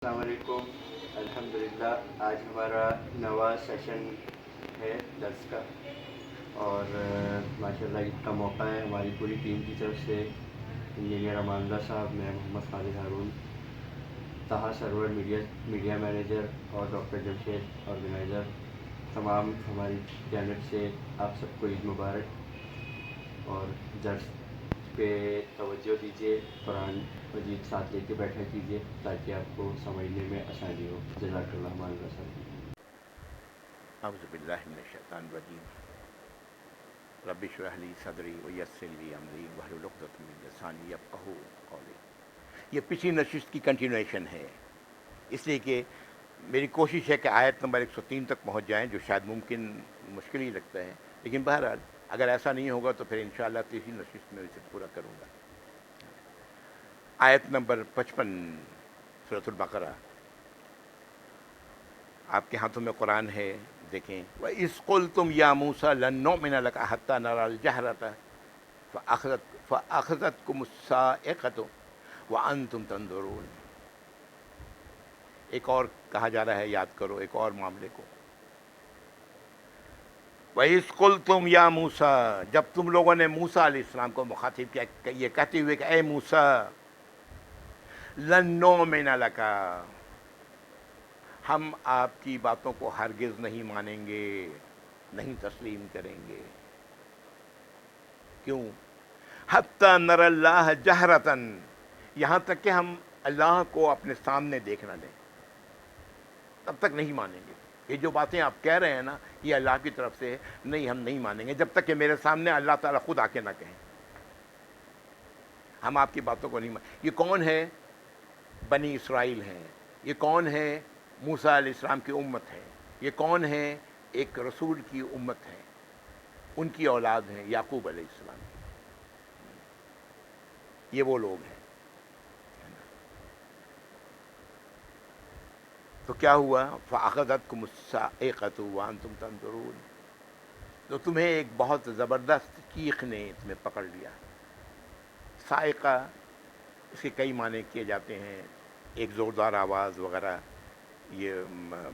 السلام علیکم. الحمدللہ آج ہمارا نواں سیشن ہے درس کا، اور ماشاءاللہ عید کا موقع ہے. ہماری پوری ٹیم کی طرف سے انجینئر امان اللہ صاحب، میں محمد خالد ہارون، طہا سرور میڈیا مینیجر، اور ڈاکٹر جمشید آرگنائزر، تمام ہماری جانب سے آپ سب کو عید مبارک. اور درس پہ توجہ دیجیے، قرآن مجید ساتھ لے کے بیٹھا کیجیے تاکہ آپ کو سمجھنے میں آسانی ہو. جزاک اللہ مان اللہ صاحب. اعوذ باللہ من الشیطان الرجیم. رب اشرح لی صدری ویسر لی امری واحلل عقدۃ من لسانی یفقہوا قولی. یہ پچھلی نشست کی کنٹینویشن ہے، اس لیے کہ میری کوشش ہے کہ آیت نمبر 103 تک پہنچ جائیں، جو شاید ممکن مشکل ہی لگتا ہے، لیکن بہرحال اگر ایسا نہیں ہوگا تو پھر انشاءاللہ تیسری نشست میں اسے پورا کروں گا. آیت نمبر 55 سورۃ البقرہ. آپ کے ہاتھوں میں قرآن ہے، دیکھیں. وَإِذْ قُلْتُمْ يَا مُوسَىٰ لَن نُّؤْمِنَ لَكَ حَتَّىٰ نَرَى الْجَهْرَةَ فَأَخَذَتْكُمُ الصَّاعِقَةُ وَأَنتُمْ تَنظُرُونَ. ایک اور کہا جا رہا ہے، یاد کرو ایک اور معاملے کو. وَإِذْ قُلْتُمْ يَا مُوسَىٰ، جب تم لوگوں نے موسیٰ علیہ السلام کو مخاطب کیا یہ کہتے ہوئے کہ اے موسیٰ، لن نؤمن لک، ہم آپ کی باتوں کو ہرگز نہیں مانیں گے، نہیں تسلیم کریں گے. کیوں؟ حتی نر اللہ جہرتاً، یہاں تک کہ ہم اللہ کو اپنے سامنے دیکھ نہ لیں، تب تک نہیں مانیں گے. یہ جو باتیں آپ کہہ رہے ہیں نا، یہ اللہ کی طرف سے ہے، نہیں ہم نہیں مانیں گے جب تک کہ میرے سامنے اللہ تعالیٰ خود آ کے نہ کہیں. ہم آپ کی باتوں کو نہیں یہ کون ہے؟ بنی اسرائیل ہیں. یہ کون ہے؟ موسیٰ علیہ السلام کی امت ہے. یہ کون ہے؟ ایک رسول کی امت ہے، ان کی اولاد ہیں، یعقوب علیہ السلام کی. یہ وہ لوگ ہیں. تو کیا ہوا؟ فَأَخَذَتْكُمُ الصَّاعِقَةُ وَأَنْتُمْ تَنظُرُونَ. تو تمہیں ایک بہت زبردست چیخ نے تمہیں پکڑ لیا. صاعقہ، اس کے کئی معنی کیے جاتے ہیں. ایک زوردار آواز وغیرہ، یہ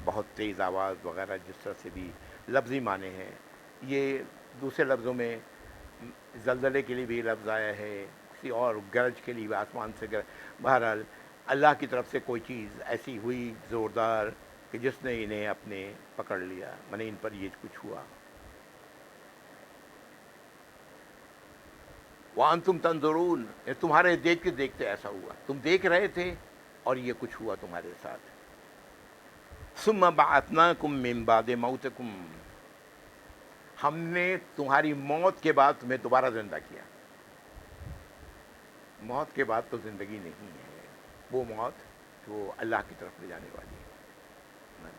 بہت تیز آواز وغیرہ، جس طرح سے بھی لفظی معنی ہیں. یہ دوسرے لفظوں میں زلزلے کے لیے بھی لفظ آیا ہے، کسی اور گرج کے لیے بھی، آسمان سے گرج. بہرحال اللہ کی طرف سے کوئی چیز ایسی ہوئی زوردار کہ جس نے انہیں اپنے پکڑ لیا، ان پر یہ کچھ ہوا. وَأَنْتُمْ تَنظُرُونَ، تمہارے دیکھتے دیکھتے ایسا ہوا، تم دیکھ رہے تھے اور یہ کچھ ہوا تمہارے ساتھ. ثُمَّ بَعَثْنَاكُم مِّن بَعْدِ مَوْتِكُمْ، ہم نے تمہاری موت کے بعد تمہیں دوبارہ زندہ کیا. موت کے بعد تو زندگی نہیں ہے، وہ موت جو اللہ کی طرف لے جانے والی ہے.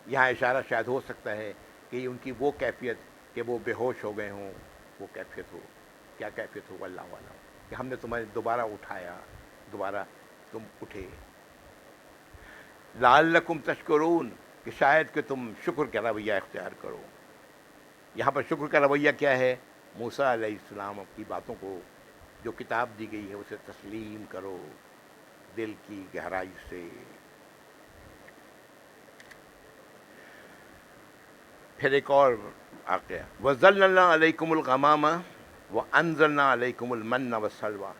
یہاں اشارہ شاید ہو سکتا ہے کہ ان کی وہ کیفیت کہ وہ بے ہوش ہو گئے ہوں، وہ کیفیت ہو. کیا کیفیت ہو اللہ والا، کہ ہم نے تمہیں دوبارہ اٹھایا، دوبارہ تم اٹھے. لعلکم تشکرون، کہ شاید کہ تم شکر کا رویہ اختیار کرو. یہاں پر شکر کا رویہ کیا ہے؟ موسیٰ علیہ السلام کی باتوں کو، جو کتاب دی گئی ہے اسے تسلیم کرو دل کی گہرائی سے. پھر ایک اور واقعہ، وَظَلَّلْنَا عَلَيْكُمُ الْغَمَامَ وَأَنزَلْنَا عَلَيْكُمُ الْمَنَّ وَالسَّلْوَىٰ،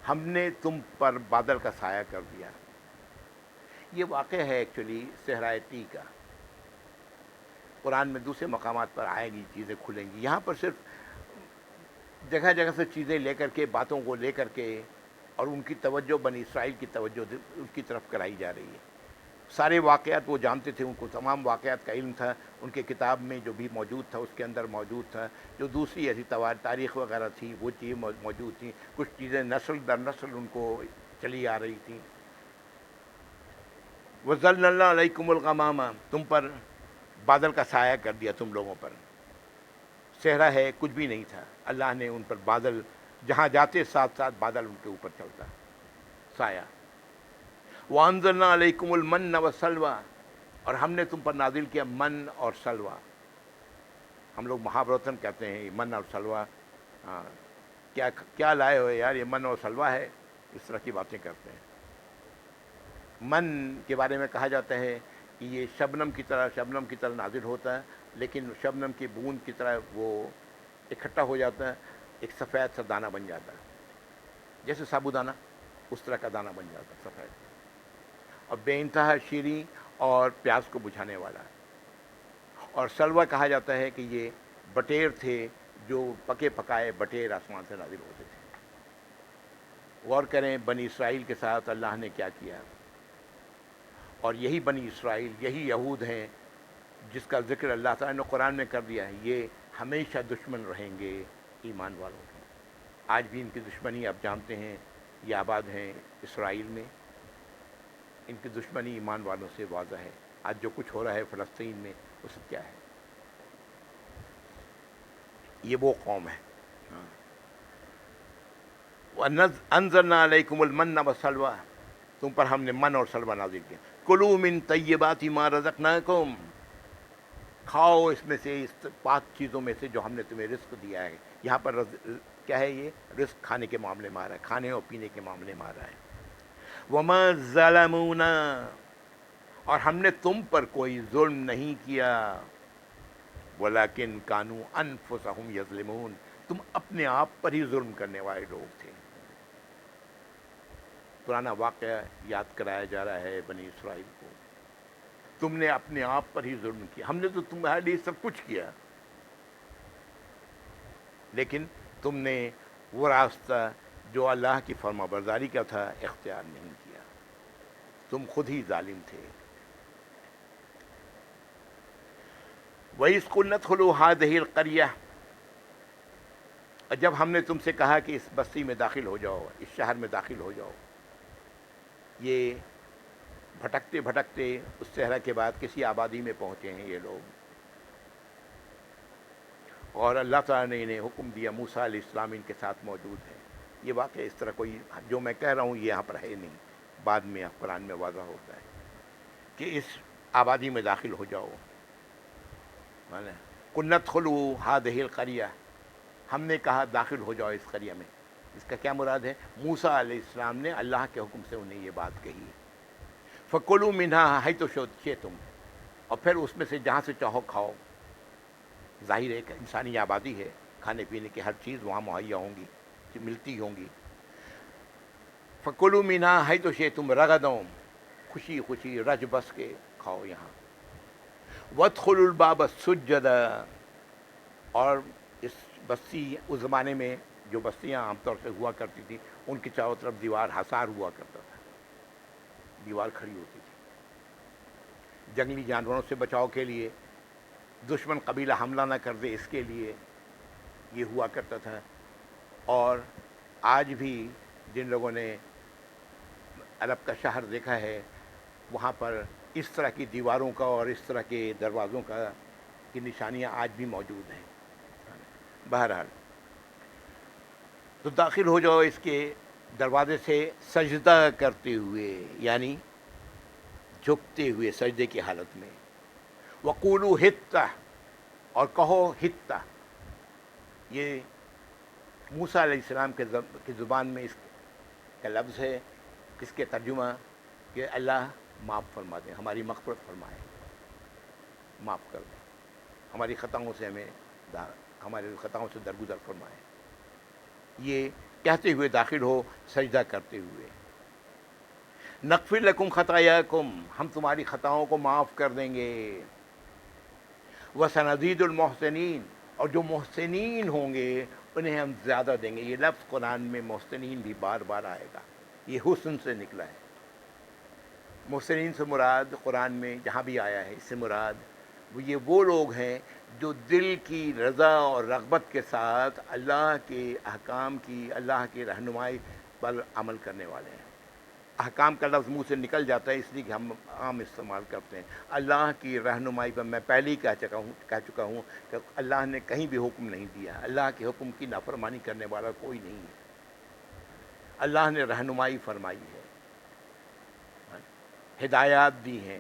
ہم نے تم پر بادل کا سایہ کر دیا. یہ واقعہ ہے ایکچولی صحرائے طی کا. قرآن میں دوسرے مقامات پر آئے گی، چیزیں کھلیں گی. یہاں پر صرف جگہ جگہ سے چیزیں لے کر کے، باتوں کو لے کر کے، اور ان کی توجہ بنی اسرائیل کی توجہ ان کی طرف کرائی جا رہی ہے. سارے واقعات وہ جانتے تھے، ان کو تمام واقعات کا علم تھا. ان کے کتاب میں جو بھی موجود تھا اس کے اندر موجود تھا. جو دوسری ایسی تاریخ وغیرہ تھی وہ چیزیں موجود تھیں. کچھ چیزیں نسل در نسل ان کو چلی آ رہی تھیں. وَظَلَّلْنَا عَلَيْكُمُ الْغَمَامَ، تم پر بادل کا سایہ کر دیا تم لوگوں پر. صحرا ہے، کچھ بھی نہیں تھا، اللہ نے ان پر بادل، جہاں جاتے ساتھ ساتھ بادل ان کے اوپر چلتا، سایہ. وَأَنزَلْنَا عَلَيْكُمُ الْمَنَّ وَالسَّلْوَىٰ، اور ہم نے تم پر نازل کیا من اور سلوہ. ہم لوگ محاورتاً کہتے ہیں من اور سلوہ، کیا لائے ہوئے یار، یہ من اور سلوہ ہے، اس طرح کی باتیں کرتے ہیں. من کے بارے میں کہا جاتا ہے کہ یہ شبنم کی طرح نازل ہوتا ہے، لیکن شبنم کی بوند کی طرح وہ اکٹھا ہو جاتا ہے، ایک سفید سا دانہ بن جاتا ہے، جیسے سابودانہ اس طرح کا دانہ بن جاتا ہے سفید، اور بے انتہا شیریں اور پیاس کو بجھانے والا ہے۔ اور سلوہ کہا جاتا ہے کہ یہ بٹیر تھے، جو پکے پکائے بٹیر آسمان سے نازل ہوتے تھے۔ غور کریں بنی اسرائیل کے ساتھ اللہ نے کیا کیا، اور یہی بنی اسرائیل، یہی یہود ہیں جس کا ذکر اللہ تعالیٰ نے قرآن میں کر دیا ہے، یہ ہمیشہ دشمن رہیں گے ایمان والوں کے۔ آج بھی ان کی دشمنی آپ جانتے ہیں، یہ آباد ہیں اسرائیل میں، ان کی دشمنی ایمان والوں سے واضح ہے۔ آج جو کچھ ہو رہا ہے فلسطین میں، وہ سب کیا ہے؟ یہ وہ قوم ہے۔ وَأَنزَلْنَا عَلَيْكُمُ الْمَنَّ وَالسَّلْوَىٰ، تم پر ہم نے من اور سلوہ نازل کیا۔ کُلُوا مِن طَیِّبَاتِ مَا رَزَقْنَاکُمْ، کھاؤ اس میں سے، اس پاک چیزوں میں سے جو ہم نے تمہیں رزق دیا ہے۔ یہاں پر کیا ہے؟ یہ رزق کھانے کے معاملے میں آ رہا ہے، کھانے اور پینے کے معاملے میں آ رہا ہے۔ وَمَا ظَلَمُونَا، اور ہم نے تم پر کوئی ظلم نہیں کیا، وَلَٰكِن كَانُوا أَنفُسَهُمْ يَظْلِمُونَ، تم اپنے آپ پر ہی ظلم کرنے والے لوگ تھے۔ پرانا واقعہ یاد کرایا جا رہا ہے بنی اسرائیل کو، تم نے اپنے آپ پر ہی ظلم کیا، ہم نے تو تمہارے لیے سب کچھ کیا، لیکن تم نے وہ راستہ جو اللہ کی فرما برداری کا تھا اختیار نہیں کیا، تم خود ہی ظالم تھے۔ وَإِذْ قُلْنَا ادْخُلُوا هَٰذِهِ الْقَرْيَةَ، اور جب ہم نے تم سے کہا کہ اس بستی میں داخل ہو جاؤ، اس شہر میں داخل ہو جاؤ، یہ بھٹکتے بھٹکتے اس صحرا کے بعد کسی آبادی میں پہنچے ہیں یہ لوگ، اور اللہ تعالیٰ نے انہیں حکم دیا، موسیٰ علیہ السلام ان کے ساتھ موجود ہے۔ یہ واقعہ اس طرح کوئی جو میں کہہ رہا ہوں یہ یہاں پر ہے نہیں، بعد میں قرآن میں واضح ہوتا ہے کہ اس آبادی میں داخل ہو جاؤ۔ قُلْنَا ادْخُلُوا هَٰذِهِ الْقَرْيَةَ، ہم نے کہا داخل ہو جاؤ اس قریہ میں۔ اس کا کیا مراد ہے؟ موسیٰ علیہ السلام نے اللہ کے حکم سے انہیں یہ بات کہی، فَكُلُوا مِنْهَا حَيْثُ شِئْتُمْ، اور پھر اس میں سے جہاں سے چاہو کھاؤ۔ ظاہر ہے کہ انسانی آبادی ہے، کھانے پینے کی ہر چیز وہاں مہیا ہوں گی، ملتی ہوں گی۔ فَكُلُوا مِنْهَا حَيْثُ شِئْتُمْ رَغَدًا، خوشی خوشی رج بس کے کھاؤ یہاں۔ وَادْخُلُوا الْبَابَ سُجَّدًا، اور اس بستی اس زمانے میں جو بستیاں عام طور سے ہوا کرتی تھی ان کی چاروں طرف دیوار حصار ہوا کرتا تھا، دیوار کھڑی ہوتی تھی، جنگلی جانوروں سے بچاؤ کے لیے، دشمن قبیلہ حملہ نہ کر دے اس کے لیے یہ ہوا کرتا تھا۔ اور آج بھی جن لوگوں نے عرب کا شہر دیکھا ہے وہاں پر اس طرح کی دیواروں کا اور اس طرح کے دروازوں کا کی نشانیاں آج بھی موجود ہیں۔ بہرحال تو داخل ہو جاؤ اس کے دروازے سے سجدہ کرتے ہوئے، یعنی جھکتے ہوئے سجدے کی حالت میں۔ وَقُولُوا حِطَّةٌ، اور کہو حِطَّہ، یہ موسیٰ علیہ السلام کی زبان میں اس کا لفظ ہے، اس کے ترجمہ کہ اللہ معاف فرما دیں، ہماری مغفرت فرمائے، معاف کر دیں، ہماری خطاؤں سے ہمارے خطاؤں سے درگزر فرمائے۔ یہ کہتے ہوئے داخل ہو، سجدہ کرتے ہوئے۔ نغفر لکم خطایاکم، ہم تمہاری خطاؤں کو معاف کر دیں گے۔ وسنزید المحسنین، اور جو محسنین ہوں گے انہیں ہم زیادہ دیں گے۔ یہ لفظ قرآن میں محسنین بھی بار بار آئے گا، یہ حسن سے نکلا ہے۔ محسنین سے مراد قرآن میں جہاں بھی آیا ہے، اس سے مراد وہ لوگ ہیں جو دل کی رضا اور رغبت کے ساتھ اللہ کے احکام کی، اللہ کی رہنمائی پر عمل کرنے والے ہیں۔ احکام کا لفظ منہ سے نکل جاتا ہے اس لیے کہ ہم عام استعمال کرتے ہیں۔ اللہ کی رہنمائی پر میں پہلے ہی کہہ چکا ہوں کہ اللہ نے کہیں بھی حکم نہیں دیا، اللہ کے حکم کی نافرمانی کرنے والا کوئی نہیں ہے، اللہ نے رہنمائی فرمائی ہے، ہدایات دی ہیں۔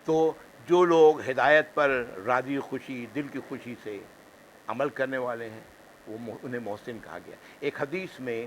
تو جو لوگ ہدایت پر راضی خوشی، دل کی خوشی سے عمل کرنے والے ہیں، انہیں محسن کہا گیا۔ ایک حدیث میں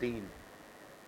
3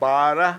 12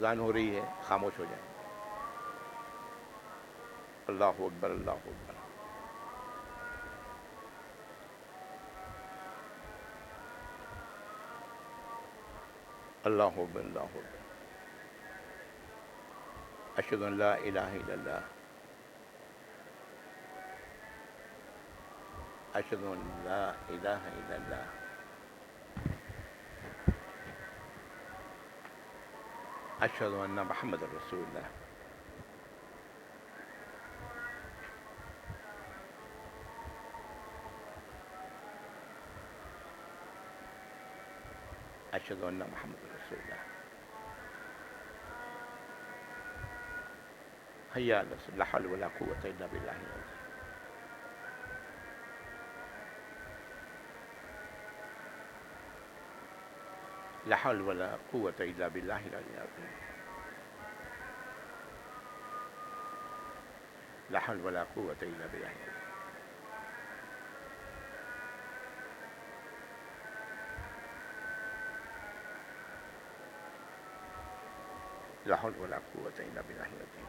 اذان ہو رہی ہے، خاموش ہو جائیں. اللہ اکبر، اللہ اکبر. اللہ اکبر، اللہ اکبر. اشہد ان لا الہ الا اللہ، اشہد ان لا الہ الا اللہ، اشہد ان محمد رسول اللہ. اشہد ان محمد رسول اللہ. حی علی الصلاۃ. لا حول ولا قوۃ الا باللہ العظیم. لا حول ولا قوۃ الا باللہ العظیم. لا حول ولا قوۃ الا باللہ العظیم. لا حول ولا قوۃ الا باللہ العظیم.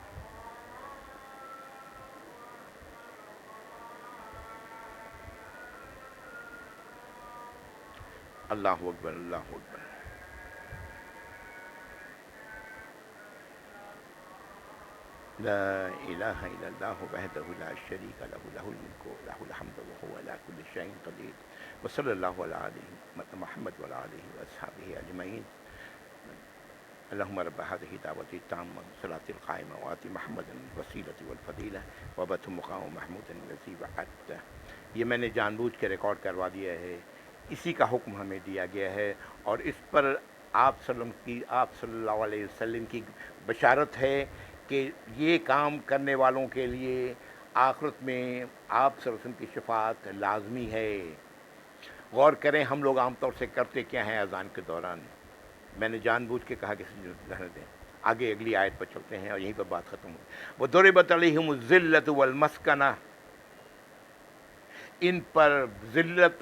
اللہ اکبر، اللہ اکبر. لا الہ الا اللہ وحدہ لا شریک لہ، لہ الملک ولہ الحمد وہو علی کل شیء قدیر. وصلی اللہ علی آلہ محمد وعلی آلہ واصحابہ اجمعین. اللہم رب هذه دعوت التامة صلاة القائمة وآت محمد الوسیلۃ والفضیلہ وابعثہ مقام محمود الذی وعدتہ. یہ میں نے جان بوجھ کے ریکارڈ کروا دیا ہے، اسی کا حکم ہمیں دیا گیا ہے، اور اس پر آپ صلی اللہ علیہ وسلم کی بشارت ہے کہ یہ کام کرنے والوں کے لیے آخرت میں آپ صلی اللہ علیہ وسلم کی شفاعت لازمی ہے. غور کریں ہم لوگ عام طور سے کرتے کیا ہیں اذان کے دوران. میں نے جان بوجھ کے کہا کہ رہنے دیں، آگے اگلی آیت پر چلتے ہیں اور یہیں پر بات ختم ہوئی. وَضُرِبَتْ عَلَيْهِمُ الذِّلَّةُ وَالْمَسْكَنَةُ. ان پر ذلت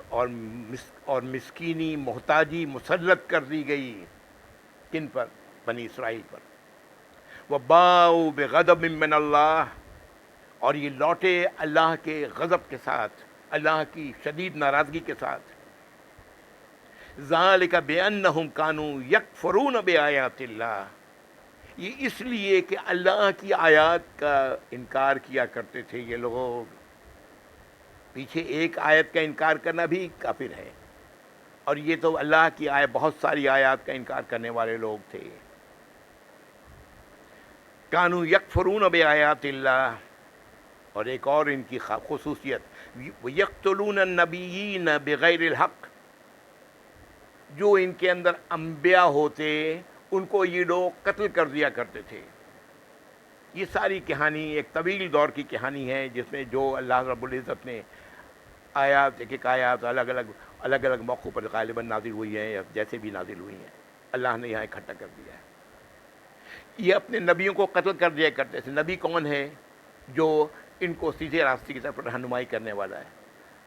اور مسکینی، محتاجی مسلط کر دی گئی. کن پر؟ بنی اسرائیل پر. وَبَاءُوا بِغَضَبٍ مِّنَ اللَّهِ. اور یہ لوٹے اللہ کے غضب کے ساتھ، اللہ کی شدید ناراضگی کے ساتھ. ذَلِكَ بِأَنَّهُمْ كَانُوا يَكْفُرُونَ بِآيَاتِ اللَّهِ. یہ اس لیے کہ اللہ کی آیات کا انکار کیا کرتے تھے یہ لوگ. پیچھے ایک آیت کا انکار کرنا بھی کافر ہے، اور یہ تو اللہ کی بہت ساری آیات کا انکار کرنے والے لوگ تھے. کانوا یکفرون بآیات اللہ. اور ایک اور ان کی خصوصیت، یقتلون النبیین بغیر الحق. جو ان کے اندر انبیاء ہوتے ان کو یہ لوگ قتل کر دیا کرتے تھے. یہ ساری کہانی ایک طویل دور کی کہانی ہے جس میں جو اللہ رب العزت نے آیات، ایک آیات الگ الگ موقعوں پر غالباً نازل ہوئی ہیں، یا جیسے بھی نازل ہوئی ہیں اللہ نے یہاں اکٹھا کر دیا ہے. یہ اپنے نبیوں کو قتل کر دیا کرتے تھے. نبی کون ہے؟ جو ان کو سیدھے راستے کی طرف رہنمائی کرنے والا ہے.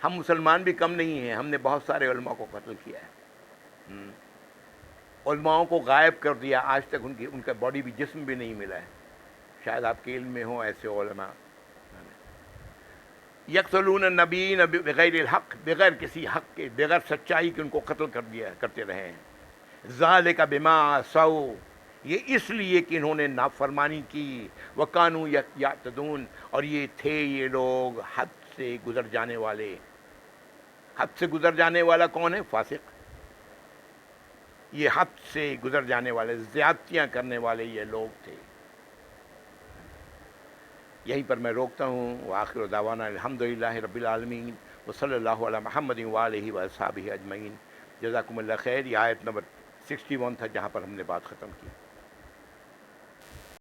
ہم مسلمان بھی کم نہیں ہیں، ہم نے بہت سارے علماء کو قتل کیا ہے. علماءوں کو غائب کر دیا، آج تک ان کا باڈی بھی، جسم بھی نہیں ملا ہے. شاید آپ کے علم میں ہوں ایسے علماء. یقتلون النبیین بغیر الحق. بغیر کسی حق کے، بغیر سچائی کے ان کو قتل کرتے رہے ہیں. ذالک بما عصوا. یہ اس لیے کہ انہوں نے نافرمانی کی. وکانوا یعتدون. اور یہ تھے یہ لوگ حد سے گزر جانے والے. حد سے گزر جانے والا کون ہے؟ فاسق. یہ حد سے گزر جانے والے، زیادتیاں کرنے والے یہ لوگ تھے. یہیں پر میں روکتا ہوں. وآخر دعوانا الحمدللہ رب العالمین وصلی اللہ علی محمد وآلہ واصحابہ اجمعین. جزاکم اللہ خیر. یہ آیت نمبر 61 تھا جہاں پر ہم نے بات ختم کی.